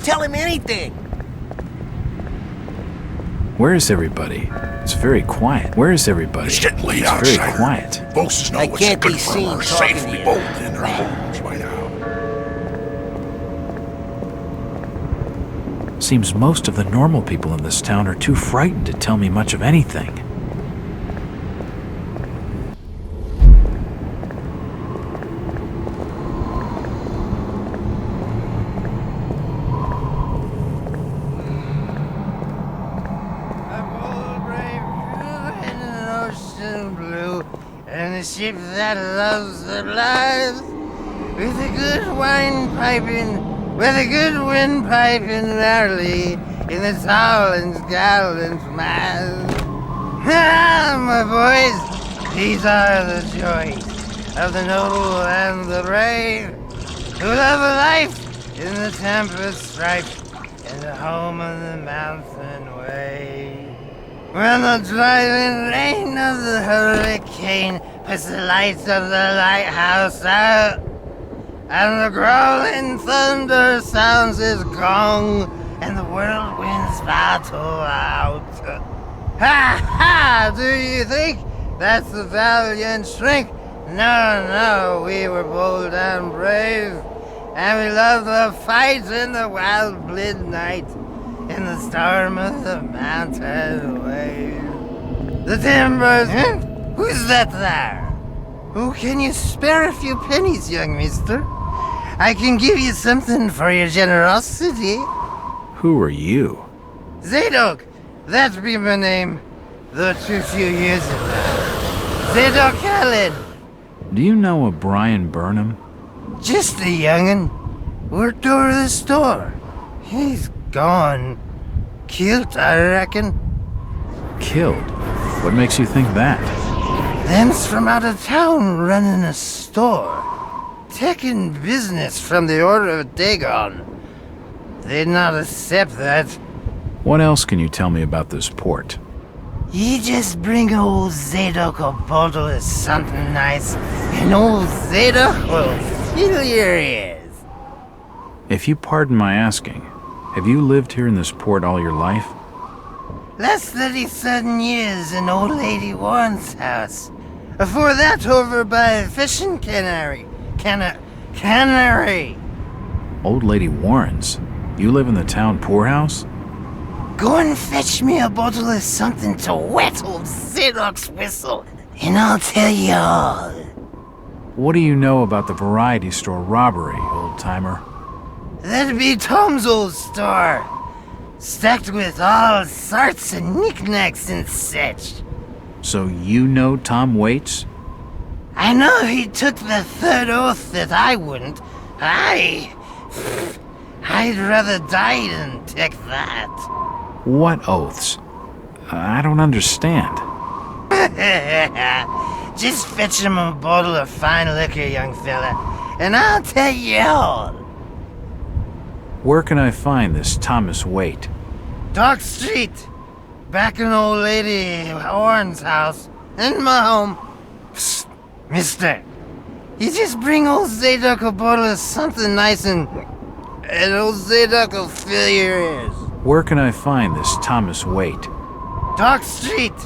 tell him anything. Where is everybody? It's very quiet. Where is everybody? It's getting late It's outside. very quiet. Folks know I it's can't be confirmed seen are talking to safely you. bolted in their homes by now. Seems most of the normal people in this town are too frightened to tell me much of anything. And a ship that loves the lives, with a good wine piping, with a good wind piping early in the tall and gallant mast. Ah, my boys, these are the joys of the noble and the brave, who love a life in the tempest strife, in the home of the mountain way. When the driving rain of the hurricane puts the lights of the lighthouse out, and the growling thunder sounds his gong, and the whirlwinds battle out. Ha ha! Do you think that's the valiant shrink? No, no, we were bold and brave, and we loved the fight in the wild midnight, in the storm of the mountain wave. The timbers... Who's that there? Oh, can you spare a few pennies, young mister? I can give you something for your generosity. Who are you? Zadok, that be my name, though too few years ago. Zadok Allen. Do you know a Brian Burnham? Just a young'un. Worked over the store. He's gone. Killed, I reckon. Killed? What makes you think that? Them's from out of town running a store. Taking business from the Order of Dagon. They'd not accept that. What else can you tell me about this port? You just bring old Zadok a bottle of something nice, and old Zadok will fill your ears. If you pardon my asking, have you lived here in this port all your life? Last 37 years in old lady Warren's house. Before that, over by fishing cannery. Cannery. Old Lady Warren's? You live in the town poorhouse? Go and fetch me a bottle of something to wet old Zadok's whistle, and I'll tell you all. What do you know about the variety store robbery, old-timer? That'd be Tom's old store. Stacked with all sorts of knickknacks and such. So you know Tom Waits? I know he took the third oath that I wouldn't. I'd rather die than take that. What oaths? I don't understand. Just fetch him a bottle of fine liquor, young fella, and I'll tell you all. Where can I find this Thomas Waite? Dock Street, back in old lady Warren's house, in my home. Psst, mister, you just bring old Zadok a bottle of something nice and old Zadok will fill your ears. Where can I find this Thomas Waite? Dock Street,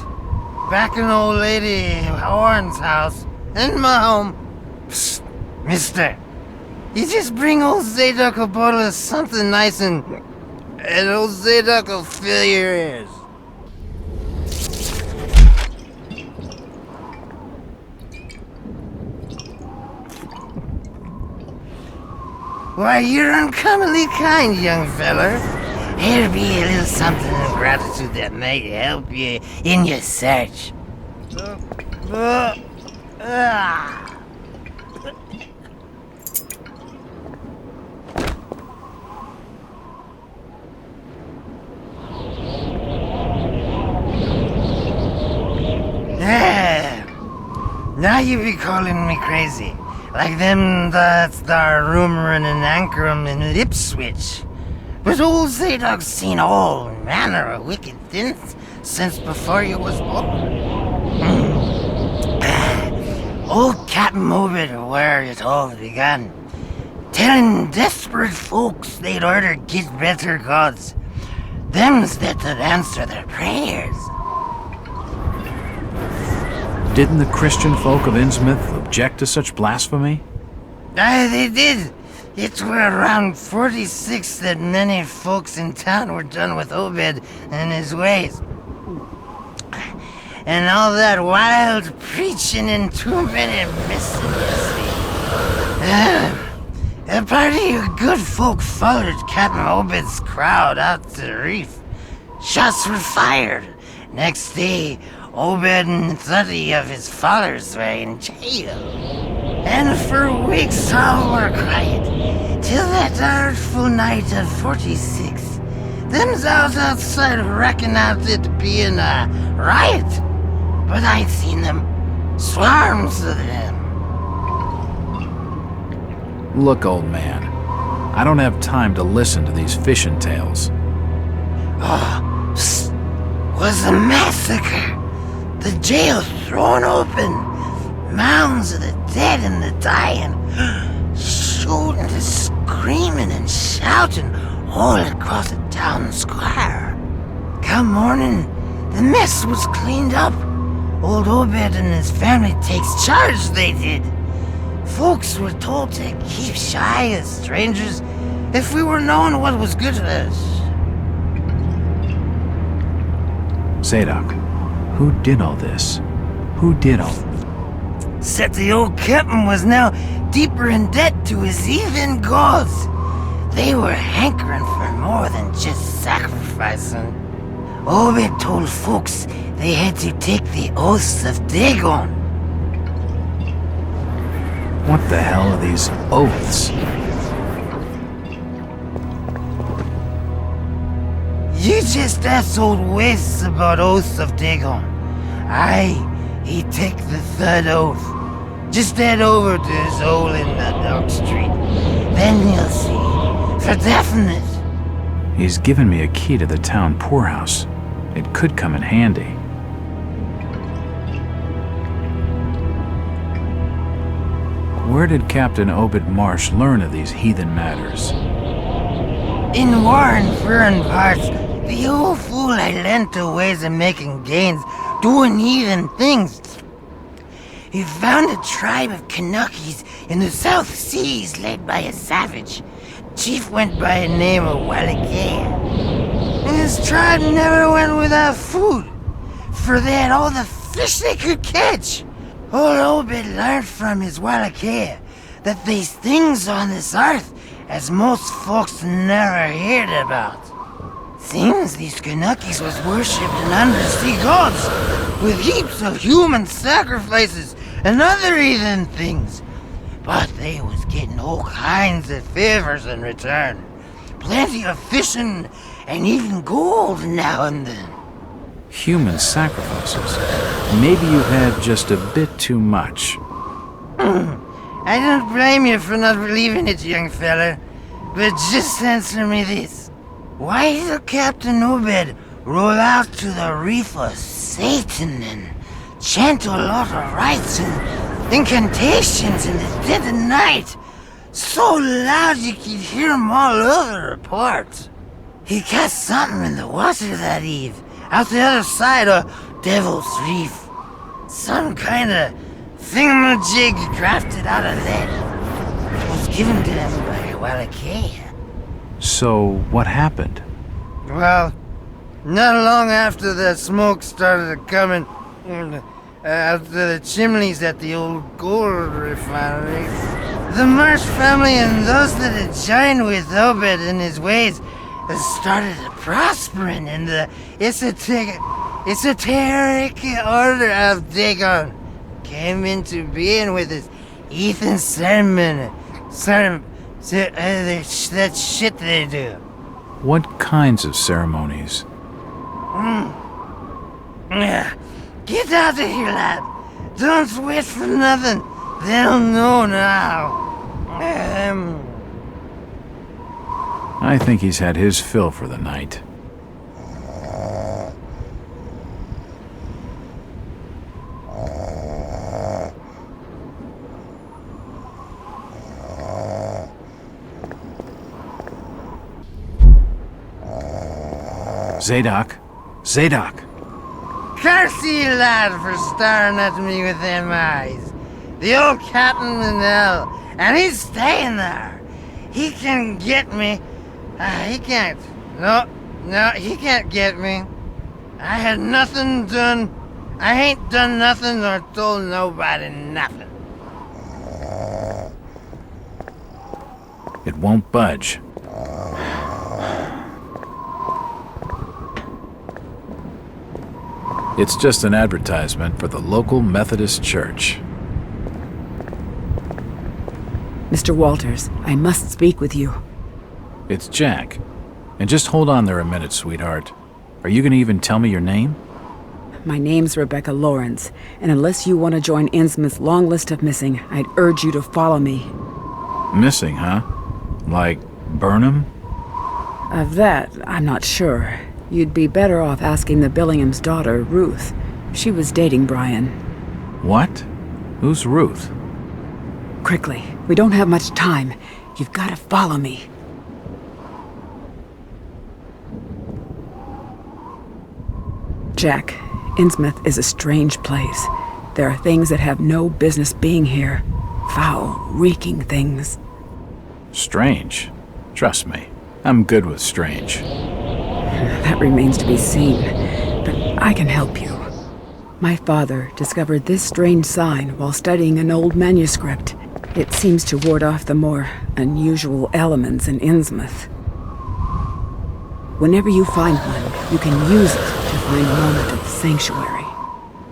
back in old lady Warren's house, in my home. Psst, mister, you just bring old Zadok a bottle of something nice and old Zadok will fill your ears. Why, you're uncommonly kind, young feller. Here'll be a little something of gratitude that may help you in your search. Now you be calling me crazy. Like them that's thar rumoring in Ankrum and Ipswich. But old Zadok's seen all manner of wicked things since before you was born. Old Captain Mobit where it all began. telling desperate folks they'd orter get better gods. Them's that'd answer their prayers. Didn't the Christian folk of Innsmouth object to such blasphemy? Aye, they did. It were around 46 that many folks in town were done with Obed and his ways. And all that wild preaching and too many missing, you see. A party of good folk followed Captain Obed's crowd out to the reef. Shots were fired. Next day, Obed and 30 of his followers were in jail. And for weeks all were quiet, till that artful night of 46. Them's out outside reckon out it being a riot. But I'd seen them, swarms of them. Look, old man, I don't have time to listen to these fishing tales. Oh, was a massacre. The jail thrown open. Mounds of the dead and the dying. Shooting and screaming and shouting all across the town square. Come morning, the mess was cleaned up. Old Obed and his family takes charge, they did. Folks were told to keep shy as strangers if we were knowing what was good for us. Zadok, who did all this? Who did all... Said the old captain was now deeper in debt to his heathen gods. They were hankering for more than just sacrificing. Obed told folks they had to take the oaths of Dagon. What the hell are these oaths? You just asked old Wes about oaths of Dagon. Aye, he take the third oath. Just head over to his hole in the Dock Street. Then you'll see, for definite. He's given me a key to the town poorhouse. It could come in handy. Where did Captain Obed Marsh learn of these heathen matters? In warren foreign parts, the old fool had learned to ways of making gains, doing heathen things. He found a tribe of Kanakis in the South Seas led by a savage. Chief went by a name of Walakea. And his tribe never went without food, for they had all the fish they could catch. Old Obed learned from his Walakea that these things on this earth as most folks never heard about. Seems these Kanakis was worshipping undersea gods with heaps of human sacrifices and other heathen things. But they was getting all kinds of favors in return. Plenty of fishing and even gold now and then. Human sacrifices. Maybe you had just a bit too much. I don't blame you for not believing it, young fella. But just answer me this. Why did Captain Obed roll out to the reef of Satan and chant a lot of rites and incantations in the dead of night? So loud you could hear 'em all over the port. He cast something in the water that eve, out the other side of Devil's Reef. Some kind of thingamajig crafted out of lead. It was given to him by Walakea. So, what happened? Well, not long after the smoke started coming out of the chimneys at the old gold refinery, the Marsh family and those that had joined with Obed in his ways started prospering in the esoteric order of Dagon. Came into being with his heathen sermon, that shit they do. What kinds of ceremonies? Yeah. Get out of here, lad. Don't wait for nothing. They'll know now. I think he's had his fill for the night. Zadok. Zadok. Curse ye, lad, for staring at me with them eyes. The old Captain Manel, and he's staying there. He can get me. He can't. No, he can't get me. I had nothing done. I ain't done nothing or told nobody nothing. It won't budge. It's just an advertisement for the local Methodist church. Mr. Walters, I must speak with you. It's Jack. And just hold on there a minute, sweetheart. Are you gonna even tell me your name? My name's Rebecca Lawrence, and unless you want to join Innsmouth's long list of missing, I'd urge you to follow me. Missing, huh? Like Burnham? Of that, I'm not sure. You'd be better off asking the Billingham's daughter, Ruth. She was dating Brian. What? Who's Ruth? Quickly, we don't have much time. You've got to follow me. Jack, Innsmouth is a strange place. There are things that have no business being here. Foul, reeking things. Strange. Trust me, I'm good with strange. That remains to be seen, but I can help you. My father discovered this strange sign while studying an old manuscript. It seems to ward off the more unusual elements in Innsmouth. Whenever you find one, you can use it to find a moment of sanctuary.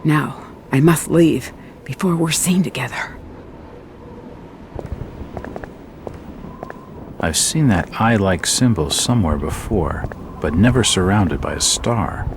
Now, I must leave before we're seen together. I've seen that eye-like symbol somewhere before, but never surrounded by a star.